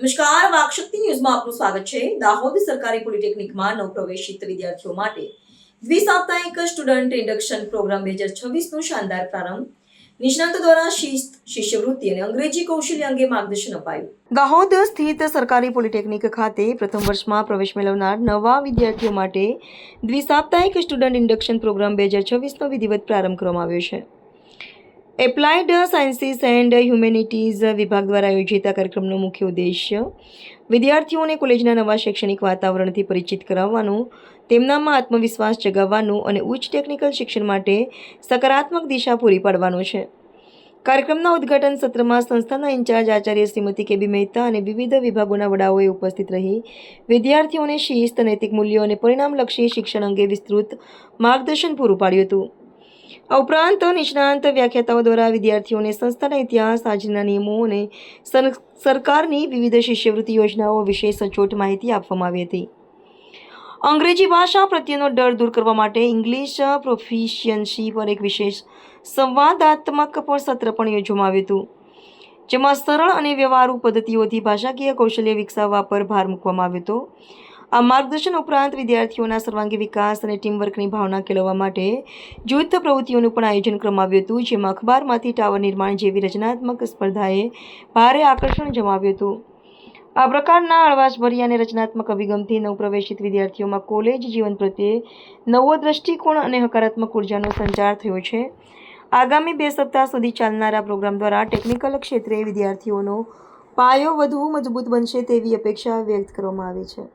નમસ્કાર, વાકશક્તિ ન્યૂઝમાં આપનું સ્વાગત છે। દાહોદ સરકારી પોલિટેકનિકમાં નવપ્રવેશિત વિદ્યાર્થીઓ માટે દ્વિસાપ્તાહિક સ્ટુડન્ટ ઇન્ડક્શન પ્રોગ્રામ 2026નો શાનદાર પ્રારંભ। નિષ્ણાતો દ્વારા શિસ્ત, શિષ્યવૃત્તિ અને અંગ્રેજી કૌશલ્ય અંગે માર્ગદર્શન અપાયું। દાહોદ સ્થિત સરકારી પોલિટેકનિક ખાતે પ્રથમ વર્ષમાં પ્રવેશ મેળવનાર નવા વિદ્યાર્થીઓ માટે દ્વિસાપ્તાહિક સ્ટુડન્ટ ઇન્ડક્શન પ્રોગ્રામ 2026નો વિધિવત પ્રારંભ કરવામાં આવ્યો છે। એપ્લાઇડ સાયન્સીસ એન્ડ હ્યુમેનિટીઝ વિભાગ દ્વારા આયોજિત આ કાર્યક્રમનો મુખ્ય ઉદ્દેશ્ય વિદ્યાર્થીઓને કોલેજના નવા શૈક્ષણિક વાતાવરણથી પરિચિત કરાવવાનું, તેમનામાં આત્મવિશ્વાસ જગાવવાનું અને ઉચ્ચ ટેકનિકલ શિક્ષણ માટે સકારાત્મક દિશા પૂરી પાડવાનો છે। કાર્યક્રમના ઉદ્ઘાટન સત્રમાં સંસ્થાના ઇન્ચાર્જ આચાર્ય શ્રીમતી કેબી મહેતા અને વિવિધ વિભાગોના વડાઓએ ઉપસ્થિત રહી વિદ્યાર્થીઓને શિસ્ત, નૈતિક મૂલ્યો અને પરિણામલક્ષી શિક્ષણ અંગે વિસ્તૃત માર્ગદર્શન પૂરું પાડ્યું હતું। આ ઉપરાંત નિષ્ણાંત વ્યાખ્યાતાઓ દ્વારા વિદ્યાર્થીઓને સંસ્થાના ઇતિહાસ, હાજરીના નિયમો અને સરકારની વિવિધ શિષ્યવૃત્તિ યોજનાઓ વિશે સચોટ માહિતી આપવામાં આવી હતી। અંગ્રેજી ભાષા પ્રત્યેનો ડર દૂર કરવા માટે ઇંગ્લિશ પ્રોફિશિયન્સી પર એક વિશેષ સંવાદાત્મક સત્ર પણ યોજવામાં આવ્યું હતું, જેમાં સરળ અને વ્યવહારુ પદ્ધતિઓથી ભાષાકીય કૌશલ્ય વિકસાવવા પર ભાર મૂકવામાં આવ્યો હતો। આ માર્ગદર્શન ઉપરાંત વિદ્યાર્થીઓના સર્વાંગી વિકાસ અને ટીમવર્કની ભાવના કેળવવા માટે જૂથ પ્રવૃત્તિઓનું પણ આયોજન કરવામાં આવ્યું હતું, જેમાં અખબારમાંથી ટાવર નિર્માણ જેવી રચનાત્મક સ્પર્ધાએ ભારે આકર્ષણ જમાવ્યું હતું। આ પ્રકારના હળવાશભર્યા અને રચનાત્મક અભિગમથી નવપ્રવેશિત વિદ્યાર્થીઓમાં કોલેજ જીવન પ્રત્યે નવો દ્રષ્ટિકોણ અને હકારાત્મક ઉર્જાનો સંચાર થયો છે। આગામી 2 સપ્તાહ સુધી ચાલનારા પ્રોગ્રામ દ્વારા ટેકનિકલ ક્ષેત્રે વિદ્યાર્થીઓનો પાયો વધુ મજબૂત બનશે તેવી અપેક્ષા વ્યક્ત કરવામાં આવી છે।